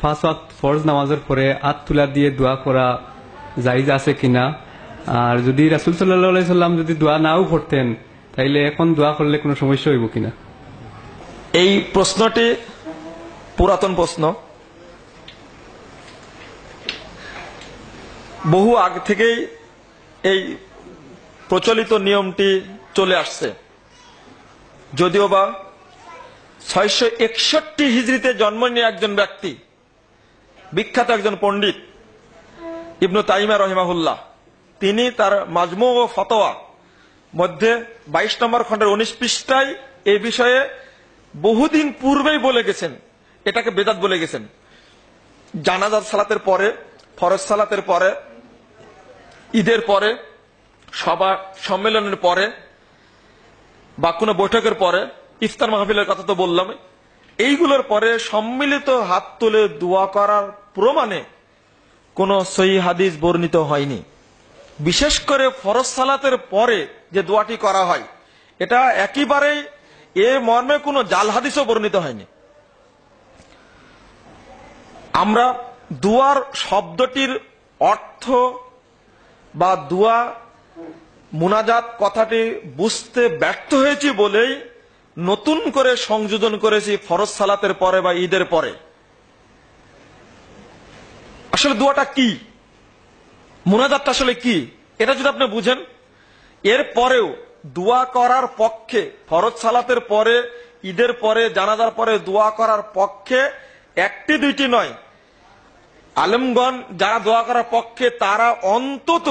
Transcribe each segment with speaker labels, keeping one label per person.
Speaker 1: পাঁচ ওয়াক্ত ফরজ নামাজের পরে হাত তুলা দিয়ে দোয়া করা জায়েজ আছে কিনা, আর যদি রাসূল সাল্লাল্লাহু আলাইহি সাল্লাম যদি দোয়া নাও করতেন তাইলে এখন দোয়া করলে কোনো সমস্যা হইব কিনা?
Speaker 2: এই প্রশ্নটি পুরাতন প্রশ্ন, বহু আগে থেকেই এই প্রচলিত নিয়মটি চলে আসছে। যদিও বা 661 হিজরিতে জন্ম নিয়ে একজন ব্যক্তি, বিখ্যাত একজন পণ্ডিত ইবনু তাইমিয়া রহিমাহুল্লাহ, তিনি তার মাজমু ও ফতোয়া মধ্যে 22 নম্বর খণ্ডের 19 পৃষ্ঠায় এই বিষয়ে বহুদিন পূর্বেই বলে গেছেন, এটাকে বেদাত বলে গেছেন। জানাজার সালাতের পরে, ফরজ সালাতের পরে, ঈদের পরে, সভা সম্মেলনের পরে বা কোনো বৈঠকের পরে, ইফতার মাহফিলের কথা তো বললাম, এইগুলোর পরে সম্মিলিত হাত তুলে দোয়া করার প্রমাণে কোন সহিহ হাদিস বর্ণিত হয়নি। বিশেষ করে ফরজ সালাতের পরে যে দোয়াটি করা হয়, এটা একেবারেই এ মর্মে কোনো জাল হাদিসও বর্ণিত হয়নি। আমরা দুয়ার শব্দটির অর্থ বা দুয়া মুনাজাত কথাটি বুঝতে ব্যর্থ হয়েছি বলেই নতুন করে সংযোজন করেছি ফরজ সালাতের পরে বা ঈদের পরে। আসলে দোয়াটা কি, মুনাজাতটা আসলে কি, এটা যদি আপনি বুঝেন, এর পরেও দোয়া করার পক্ষে, ফরজ সালাতের পরে, ঈদের পরে, জানাজার পরে দোয়া করার পক্ষে একটি দুইটি নয়, আলেমগণ যারা দোয়া করার পক্ষে তারা অন্তত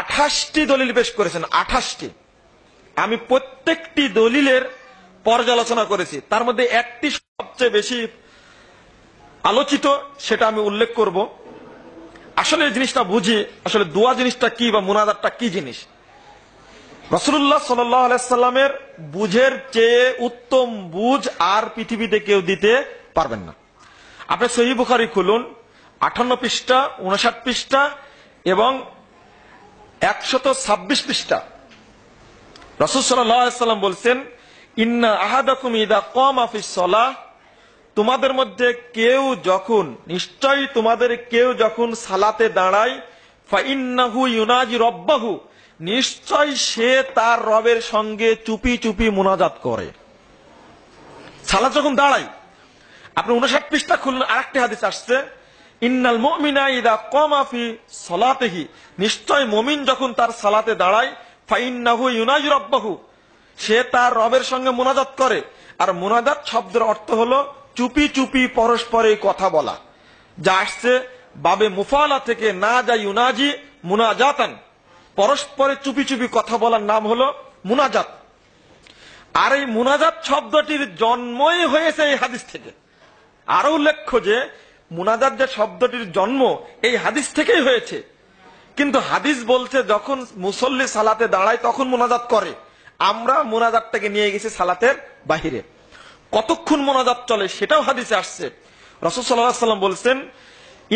Speaker 2: 28টি দলিল পেশ করেছেন। 28টি। আমি প্রত্যেকটি দলিলের পর্যালোচনা করেছি, তার মধ্যে একটি সবচেয়ে বেশি আলোচিত, সেটা আমি উল্লেখ করব। আসলে এই জিনিসটা বুঝি, আসলে দোয়া জিনিসটা কি বা মুনাজাতটা কি জিনিস। রাসূলুল্লাহ সাল্লাল্লাহু আলাইহি সাল্লামের বুঝের চেয়ে উত্তম বুঝ আর পৃথিবীতে কেউ দিতে পারবেন না। আপনি সহিহ বুখারী খুলুন, 58 পৃষ্ঠা, 59 পৃষ্ঠা এবং 126 পৃষ্ঠা। রাসূল সাল্লাল্লাহু আলাইহি সাল্লাম বলছেন, ইন্না আহাদাকুম ইযা কামা ফিস সালাহ, তোমাদের মধ্যে কেউ যখন, নিশ্চয়ই তোমাদের কেউ যখন সালাতে দাঁড়ায়, ফাইন্নাহু ইউনাজি রব্বাহু, নিশ্চয় সে তার রবের সঙ্গে চুপি চুপি মুনাজাত করে। সালাত যখন দাঁড়ায়, আপনি 59 পৃষ্ঠা খুলুন, আরেকটি হাদিস আসছে, ইন্নাল মুমিনা ইযা কামা ফি সালাতিহি, নিশ্চয় মুমিন যখন তার সালাতে দাঁড়ায়, ফাইন্নাহু ইউনাজি রব্বাহু, সে তার রবের সঙ্গে মুনাজাত করে। আর মুনাজাত শব্দের অর্থ হলো চুপি চুপি পরস্পরে কথা বলা, যা আসছে বাবে মুফালা থেকে, না যা ইউনাজি মুনাজাতান, পরস্পরে চুপি চুপি কথা বলার নাম হলো মুনাজাত। আর এই মুনাজাত শব্দটির জন্মই হয়েছে এই হাদিস থেকে। আরো উল্লেখ্য যে মুনাজাত যে শব্দটির জন্ম এই হাদিস থেকেই হয়েছে, কিন্তু হাদিস বলছে যখন মুসল্লি সালাতে দাঁড়ায় তখন মুনাজাত করে, আমরা মুনাজাতটাকে নিয়ে গেছি সালাতের বাহিরে। কতক্ষণ মুনাজাত চলে সেটাও হাদিসে আসছে। রাসূল সাল্লাল্লাহু আলাইহি ওয়াসাল্লাম বলছেন,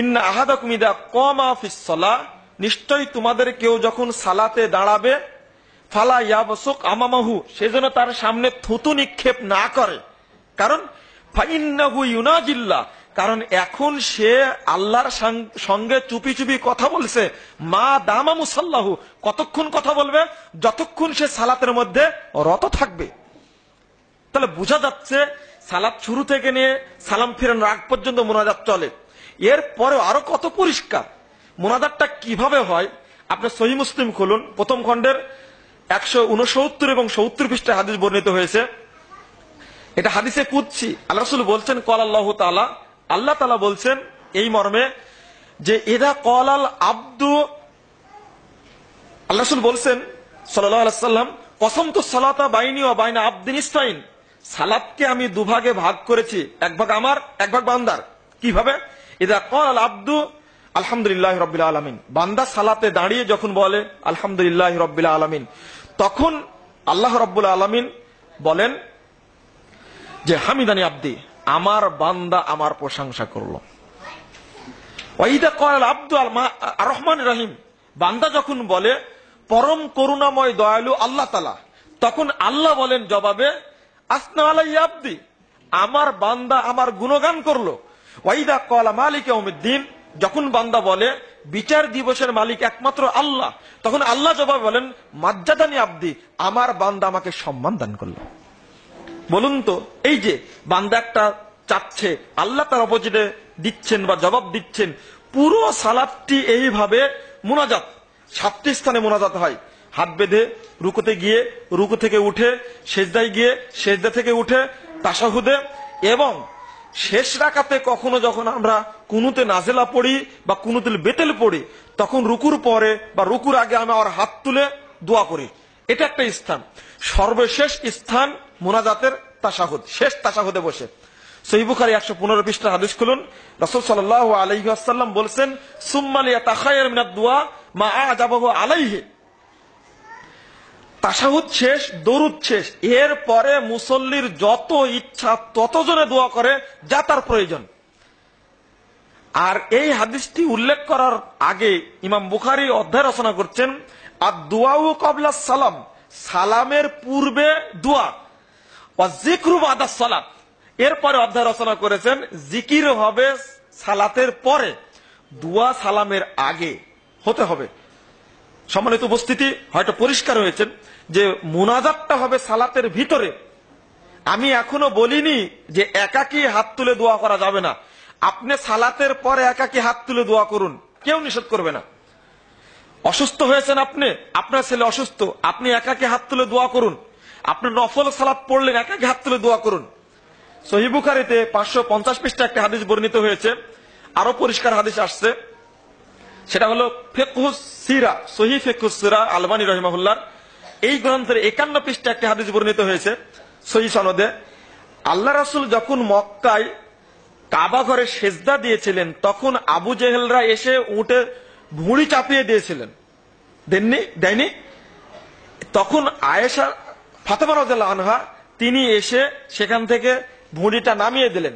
Speaker 2: ইন্না আহাদাকুম ইযা কামা ফিস সালাহ, নিশ্চয় তোমাদের কেউ যখন সালাতে দাঁড়াবে, ফালা ইয়াবসুক আমামাহু, সেজন্য তার সামনে থুতু নিক্ষেপ না করে, কারণ ফাইন্নাহু ইউনাজিল্লাহ, কারণ এখন সে আল্লাহর সঙ্গে চুপি চুপি কথা বলছে। মা দামা মুসাল্লাহু, কতক্ষণ কথা বলবে, যতক্ষণ সে সালাতের মধ্যে রত থাকবে। তাহলে বোঝা যাচ্ছে সালাত শুরু থেকে নিয়ে সালাম ফেরানোর আগ পর্যন্ত মুনাজাত চলে। এর পরেও আরো কত পরিষ্কার মুনাজাতটা কিভাবে হয়। আপনি সহিহ মুসলিম খুলুন, প্রথম খণ্ডের 169 এবং 70 পৃষ্ঠায় হাদিস বর্ণিত হয়েছে। এটা হাদিসে কুদসি, আল্লাহ রাসূল বলছেন, ক্বাল আল্লাহু তাআলা, আল্লাহ তাআলা বলছেন এই মর্মে যে ইযা ক্বালাল আবদু, আল্লাহ রাসূল বলছেন সাল্লাল্লাহু আলাইহি ওয়াসাল্লাম, কসমতু সালাতা বাইনি ওয়া বাইনা আবদিন ইসতাইন, সালাতকে আমি দুভাগে ভাগ করেছি, এক ভাগ আমার, এক ভাগ বান্দার। কিভাবে? ইযা ক্বালাল আবদু আলহামদুলিল্লাহি রাব্বিল আলামিন, বান্দা সালাতে দাঁড়িয়ে যখন বলে আলহামদুলিল্লাহি রাব্বিল আলামিন, তখন আল্লাহ রাব্বুল আলামিন বলেন যে হামিদানি আব্দি, আমার বান্দা আমার প্রশংসা করলো। ওয়াইদা ক্বালাল আবদু আর রহমান রহিম, বান্দা যখন বলে পরম করুণাময় দয়ালু আল্লাহ তাআলা, তখন আল্লাহ বলেন জবাবে আসনা আলাইয়া আব্দি, আমার বান্দা আমার গুণগান করলো। ওয়াইদা ক্বালা মালিক ইয়াউমিদ্দিন, যখন বান্দা বলে বিচার দিবসের মালিক একমাত্র আল্লাহ, তখন আল্লাহ জবাব বলেন মাজ্জাদানি আব্দি, আমার বান্দা আমাকে সম্মান দান করলো। বলুন তো, এই যে বান্দা একটা চাচ্ছে, আল্লাহ তার অপোজিটে দিচ্ছেন বা জবাব দিচ্ছেন। পুরো সালাতটি এইভাবে মুনাজাত, 7টি স্থানে মুনাজাত হয়। হাত বেঁধে রুকুতে গিয়ে, রুকু থেকে উঠে সেজদায় গিয়ে, সেজদা থেকে উঠে তাশাহুদে, এবং শেষ রাকাতে কখনো যখন আমরা কুনুতে নাজেলা পড়ি বা কুনুতুল বেতেল পড়ি, তখন রুকুর পরে বা রুকুর আগে আমি আমার হাত তুলে দোয়া করি। এটা একটা স্থান। সর্বশেষ স্থান মুনাজাতের তাশাহুদ, শেষ তাশাহুদে বসে। সহিহ বুখারী 115 পৃষ্ঠা হাদিস খুলুন। রাসূল সাল্লাল্লাহু আলাইহি ওয়াসাল্লাম বলেছেন, সুম্মা লিয়াতাখায়্যার মিনাদ দুআ মা আজাবাহু আলাইহি। তাশাহুদ শেষ, দরুদ শেষ, এর পরে মুসল্লির যত ইচ্ছা তত জনে দোয়া করে যা তার প্রয়োজন। আর এই হাদিসটি উল্লেখ করার আগে ইমাম বুখারী অধ্যায় রচনা করছেন আর দুআউ ক্বাবলা সালাম, সালামের পূর্বে দোয়া, ওয়া যিকরু বাদা সালাত, এরপরে অধ্যায় রচনা করেছেন জিকির হবে সালাতের পরে, দোয়া সালামের আগে হতে হবে। সম্মানিত উপস্থিতি, হয়তো পরিষ্কার হয়েছেন যে মুনাজাতটা হবে সালাতের ভিতরে। আমি এখনো বলিনি যে একাকী হাত তুলে দোয়া করা যাবে না। আপনি সালাতের পরে একাকী হাত তুলে দোয়া করুন, কেউ নিষেধ করবে না। অসুস্থ হয়েছেন আপনি, আপনার ছেলে অসুস্থ, আপনি একাকী হাত তুলে দোয়া করুন। আপনি নফল সালাত পড়লেন, একাকী হাত তুলে দোয়া করুন। সহিহ বুখারীতে 550 পৃষ্ঠা একটা হাদিস বর্ণিত হয়েছে, আরো পরিষ্কার হাদিস আসছে। সেটা হলো ফিকহুস সিরা, সহিহ ফিকহুস সিরা আলবানী রাহিমাহুল্লাহ এই গ্রন্থের 51 পৃষ্ঠা একটা হাদিস বর্ণিত হয়েছে সহিহ সনদে। আল্লাহ রাসূল যখন মক্কায় কাবা ঘরে সেজদা দিয়েছিলেন, তখন আবু জেহেলরা এসে উঠে ভুঁড়ি চাপিয়ে দিয়েছিলেন, দেয়নি? তখন আয়েশা ফাতেমা রাদিয়াল্লাহু আনহা তিনি এসে সেখান থেকে ভুঁড়িটা নামিয়ে দিলেন।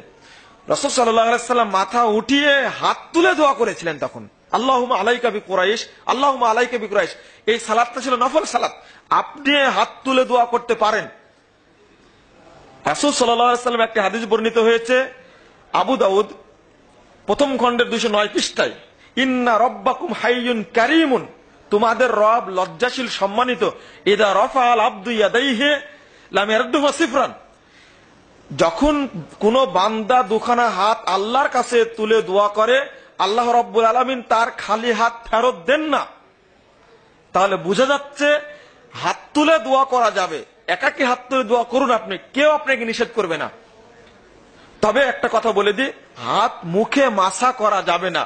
Speaker 2: রাসূল সাল্লাল্লাহু আলাইহি ওয়াসাল্লাম মাথা উঠিয়ে হাত তুলে দোয়া করেছিলেন তখন, আল্লাহুম্মা আলাইকা বিকুরাইশ, আল্লাহুম্মা আলাইকা বিকুরাইশ। এই সালাতটা ছিল নফল সালাত, আপনি হাত তুলে দোয়া করতে পারেন। রাসূল সাল্লাল্লাহু আলাইহি ওয়াসাল্লাম একটা হাদিস বর্ণিত হয়েছে আবু দাউদ প্রথম খণ্ডের 209 পৃষ্ঠায়, ইন্না রাব্বাকুম হাইয়ুন কারীমুন, তোমাদের রব লজ্জাশীল সম্মানিত, ইদা রাফাআল আবদু ইয়াদাইহি লাম ইয়ারুদ্দুহা সিফরান, যখন কোন বান্দা দুখানা হাত আল্লাহর কাছে তুলে দোয়া করে, আল্লাহ রাব্বুল আলামিন তার খালি হাত ফেরত দেন না। তাহলে বোঝা যাচ্ছে হাত তুলে দোয়া করা যাবে, একাকী হাত তুলে দোয়া করুন আপনি, কেউ আপনাকে নিষেধ করবে না। তবে একটা কথা বলে দিই, হাত মুখে মাসা করা যাবে না।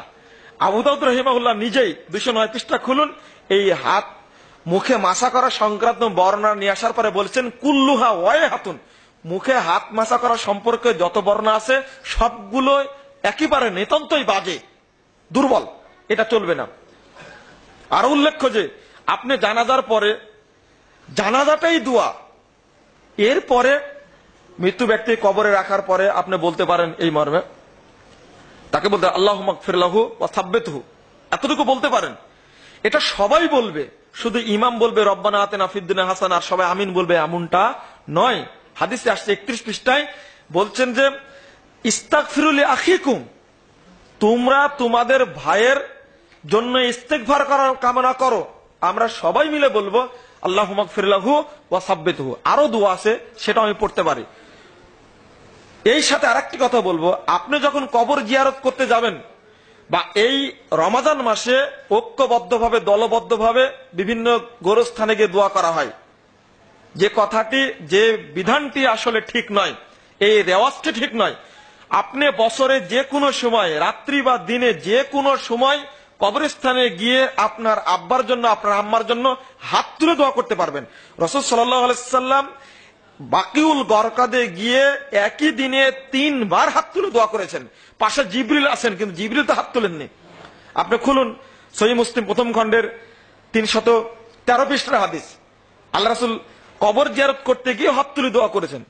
Speaker 2: আবু দাউদ রাহিমাহুল্লাহ নিজেই 209 পৃষ্ঠা খুলুন, এই হাত মুখে মাসা করা সংক্রান্ত বর্ণনা নিয়ে আসার পরে বলছেন কুল্লুহা ওয়াই হাতুন, মুখে হাত মাসা করা সম্পর্কে যত বর্ণনা আছে সবগুলো একেবারে নিতান্তই বাজে, দুর্বল, এটা চলবে না। আরো উল্লেখ্য যে আপনি জানাজার পরে, জানাজাটাই দোয়া, এরপরে মৃত্যু ব্যক্তি কবরে রাখার পরে আপনি বলতে পারেন এই মর্মে, তাকে বলতে আল্লাহুম্মা গফির লাহু ওয়া সাব্বিতহু, এতটুকু বলতে পারেন। এটা সবাই বলবে, শুধু ইমাম বলবে রব্বানা আতিনা ফিদ দুনিয়া হাসানা আর সবাই আমিন বলবে এমনটা নয়। হাদিসে আসছে 31 পৃষ্ঠায় বলছেন যে ইস্তাগফিরু লি আখিকুম, তোমরা তোমাদের ভাইয়ের জন্য ইস্তেগফার করার কামনা করো। আমরা সবাই মিলে বলবো আল্লাহুম্মা গফির লাহু ওয়া সাব্বিতহু। আরো দোয়া আছে, সেটা আমি পড়তে পারি। এই সাথে আরেকটি কথা বলবো, আপনি যখন কবর জিয়ারত করতে যাবেন বা এই রমাদান মাসে ঐক্যবদ্ধভাবে দলবদ্ধভাবে বিভিন্ন গোরস্থানে গিয়ে দোয়া করা হয়, যে কথাটি, যে বিধানটি আসলে ঠিক নয়, এই রেওয়াজটি ঠিক নয়। আপনি বছরে যে কোনো সময়, রাত্রি বা দিনে যে কোনো সময় কবরস্থানে গিয়ে আপনার আব্বার জন্য, আপনার আম্মার জন্য হাত তুলে দোয়া করতে পারবেন। রাসূল সাল্লাল্লাহু আলাইহি ওয়াসাল্লাম বাকিউল গরকাদে গিয়ে একই দিনে 3 বার হাত তুলে দোয়া করেছেন। পাশে জিবরিল আছেন, কিন্তু জিবরিল তো হাত তোলেননি। আপনি খুলুন সহিহ মুসলিম প্রথম খণ্ডের 313 পৃষ্ঠার হাদিস, আল্লাহ রাসূল কবর জিয়ারত করতে গিয়ে হাত তুলে দোয়া করেছেন।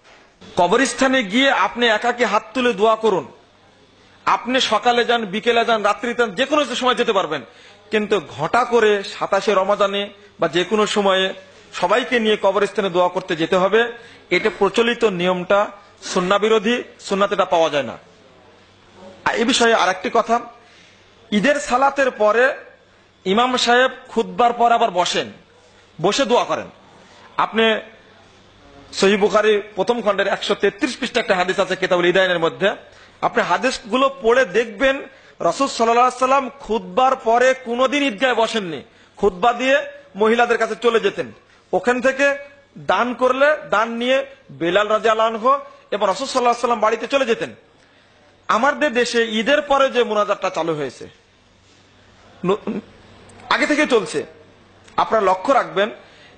Speaker 2: কবরস্থানে গিয়ে আপনি একাকী হাত তুলে দোয়া করুন। আপনি সকালে যান, বিকেলে যান, রাত্রি যান, যে কোনো সময় যেতে পারবেন, কিন্তু ঘটা করে 27 রমাদানে বা যে কোনো সময়ে সবাইকে নিয়ে কবরস্থানে দোয়া করতে যেতে হবে। এটা প্রচলিত নিয়মটা সুন্নাহ বিরোধী, সুন্নাতে এটা পাওয়া যায় না। এই বিষয়ে আরেকটি কথা, ঈদের সালাতের পরে ইমাম সাহেব খুতবার পর আবার বসেন, বসে দোয়া করেন। আপনি সহিহ বুখারী প্রথম খণ্ডের 133 পৃষ্ঠা একটা হাদিস আছে কিতাবুল ইদাইনের মধ্যে, আপনি হাদিসগুলো পড়ে দেখবেন রাসূল সাল্লাল্লাহু আলাইহি সাল্লাম খুতবার পরে কোনোদিন ঈদগাহে বসেননি। খুতবা দিয়ে মহিলাদের কাছে চলে যেতেন, ওখান থেকে দান করলে দান নিয়ে বেলাল রাদিয়াল্লাহু আনহু এবং রাসূল সাল্লাল্লাহু আলাইহি সাল্লাম বাড়িতে চলে যেতেন। আমাদের দেশে ঈদের পরে যে মুনাজাতটা চালু হয়েছে আগে থেকে চলছে, আপনারা লক্ষ্য রাখবেন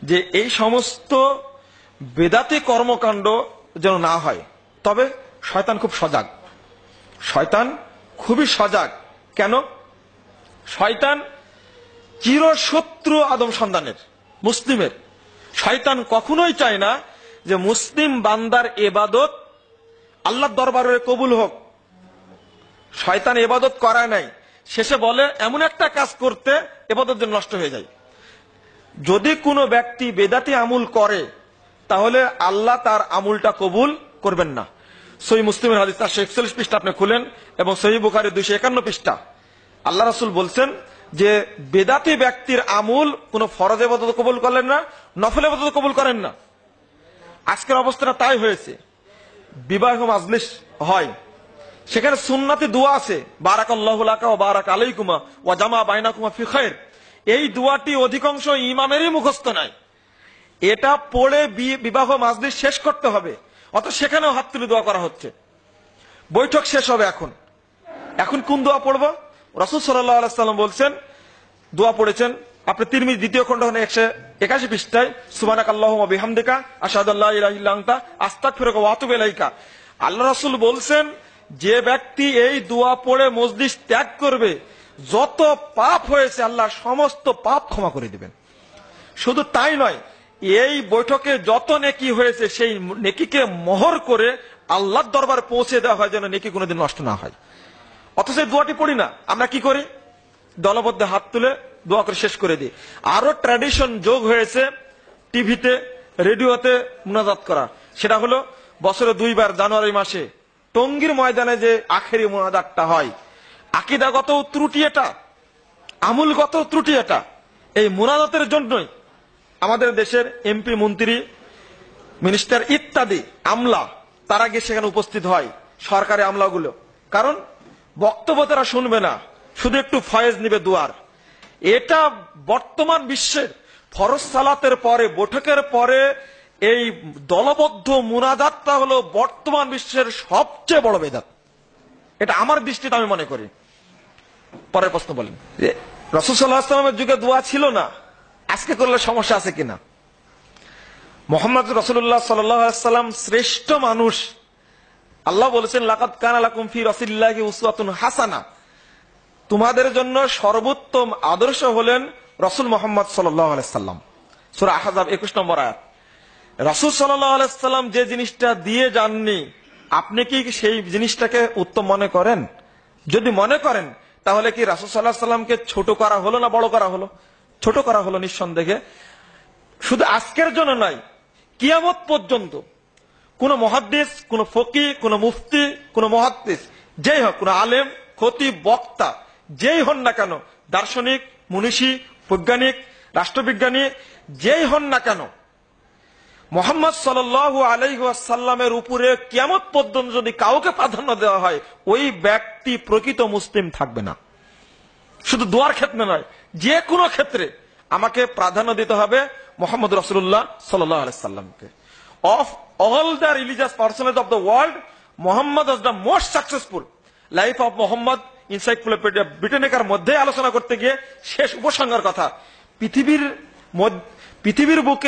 Speaker 2: যে এই সমস্ত বেদাতি কর্মকাণ্ড যেন না হয়। তবে শয়তান খুব সজাগ, শয়তান খুবই সজাগ। কেন? শয়তান চিরশত্রু আদম সন্তানের, মুসলিমের। শয়তান কখনোই চায় না যে মুসলিম বান্দার ইবাদত আল্লাহর দরবারে কবুল হোক। শয়তান ইবাদত করায় নাই, শেষে বলে এমন একটা কাজ করতে ইবাদত যেন নষ্ট হয়ে যায়। যদি কোনো ব্যক্তি বেদাতি আমল করে তাহলে আল্লাহ তার আমলটা কবুল করবেন না। সহিহ মুসলিমের হাদিস 441 পৃষ্ঠা আপনি খুলেন এবং সহিহ বুখারী 251 পৃষ্ঠা, আল্লাহ রাসূল বলছেন যে বেদাতি ব্যক্তির আমল কোন ফরজ ইবাদত কবুল করেন না, নফল ইবাদত কবুল করেন না। আজকের অবস্থাটা তাই হয়েছে। বিবাহ মাজলিস হয়, সেখানে সুন্নতি দোয়া আছে, বারাকাল্লাহু লাকা ওয়া বারাক আলাইকুমা ওয়া জামা বাইনাকুমা ফি খায়র। এই দোয়াটি অধিকাংশ ইমামেরই মুখস্থ নাই। এটা পড়ে বিবাহ মাজলিস শেষ করতে হবে, অত সেখানেও হাত তুলে দোয়া করা হচ্ছে। বৈঠক শেষ হবে, এখন কোন দোয়া পড়বো? রাসূল সাল্লাল্লাহু আলাইহি সাল্লাম বলছেন, দোয়া পড়েছেন আপনি তিরমিজি 2য় খণ্ড 181 পৃষ্ঠায়, সুবহানাকাল্লাহুম্মা বিহামদিকা আশহাদু আল্লা ইলাহা ইল্লা আনতা আস্তাগফিরুকা ওয়া আতুবু ইলাইকা। আল্লাহ রাসূল বলছেন যে ব্যক্তি এই দোয়া পড়ে মজলিস ত্যাগ করবে, যত পাপ হয়েছে আল্লাহ সমস্ত পাপ ক্ষমা করে দিবেন। শুধু তাই নয়, এই বৈঠকে যত নেকি হয়েছে সেই নেকিকে মোহর করে আল্লাহর দরবারে পৌঁছে দেওয়া হয়, যেন নেকি কোনোদিন নষ্ট না হয়। অথচ দোয়াটি পড়ি না, আমরা কি করি? দলবদ্ধ হাত তুলে দোয়া করে শেষ করে দিই। আরো ট্র্যাডিশন যোগ হয়েছে টিভিতে, রেডিওতে মুনাজাত করা। সেটা হলো বছরে 2 বার জানুয়ারি মাসে টঙ্গীর ময়দানে যে আখেরি মুনাজাতটা হয়। আকীদাগত ত্রুটি এটা, আমূলগত ত্রুটি এটা। এই মুনাজাতের জন্যই আমাদের দেশের এমপি, মন্ত্রী, মিনিস্টার ইত্যাদি আমলা তারা গিয়ে সেখানে উপস্থিত হয়, সরকারি আমলাগুলো। কারণ বক্তব্য তারা শুনবে না, শুধু একটু ফয়েজ নিবে দুয়ার। এটা বর্তমান বিশ্বের ফরজ সালাতের পরে, বৈঠকের পরে এই দলবদ্ধ মুনাজাতটা হলো বর্তমান বিশ্বের সবচেয়ে বড় বেদাত। এটা আমার দৃষ্টিতে আমি মনে করি। পরের প্রশ্ন বলেন, রাসূল সাল্লাল্লাহু আলাইহি ওয়াসাল্লামের যুগে দোয়া ছিল না, আজকে করলে সমস্যা আছে কিনা? মুহাম্মদ রাসূলুল্লাহ সাল্লাল্লাহু আলাইহি ওয়াসাল্লাম শ্রেষ্ঠ মানুষ। আল্লাহ বলেছেন, লাকাদ কানা লাকুম ফি রাসূলিল্লাহি উসওয়াতুন হাসানা। তোমাদের জন্য সর্বোত্তম আদর্শ হলেন রাসূল মুহাম্মদ সাল্লাল্লাহু আলাইহি ওয়াসাল্লাম। সূরা আহজাব 21 নম্বর আয়াত। রাসূল সাল্লাল্লাহু আলাইহি ওয়াসাল্লাম যে জিনিসটা দিয়ে যাননি, আপনি কি সেই জিনিসটাকে উত্তম মনে করেন? যদি মনে করেন তাহলে কি রাসূল সাল্লাল্লাহু আলাইহি ওয়াসাল্লামকে ছোট করা হলো না বড় করা হলো? ছোট করা হলো নিঃসন্দেহে। শুধু আজকের জন্য নয়, কিয়ামত পর্যন্ত কোন মুহাদ্দিস, কোন ফকি, কোন মুফতি, কোন মুহাদ্দিস যেই হোক, কোন আলেম, খতিব, বক্তা যেই হন না কেন, দার্শনিক, মনীষী, বৈজ্ঞানিক, রাষ্ট্রবিজ্ঞানী যেই হন না কেন, মুহাম্মদ সাল্লাল্লাহু আলাইহি ওয়াসাল্লামের উপরে কিয়ামত পর্যন্ত যদি কাউকে প্রাধান্য দেওয়া হয়, ওই ব্যক্তি প্রকৃত মুসলিম থাকবে না। শুধু দোয়ার ক্ষেত্রে নয়, যে কোনো ক্ষেত্রে আমাকে প্রাধান্য দিতে হবে মুহাম্মদ রাসূলুল্লাহ সাল্লাল্লাহু আলাইহি ওয়াসাল্লামকে। Of all the religious personalities of the world, Muhammad was the most successful. Life of Muhammad encyclopedia ব্রিটেনিকার মধ্যে আলোচনা করতে গিয়ে শেষ উপসংহার কথা, পৃথিবীর বুকে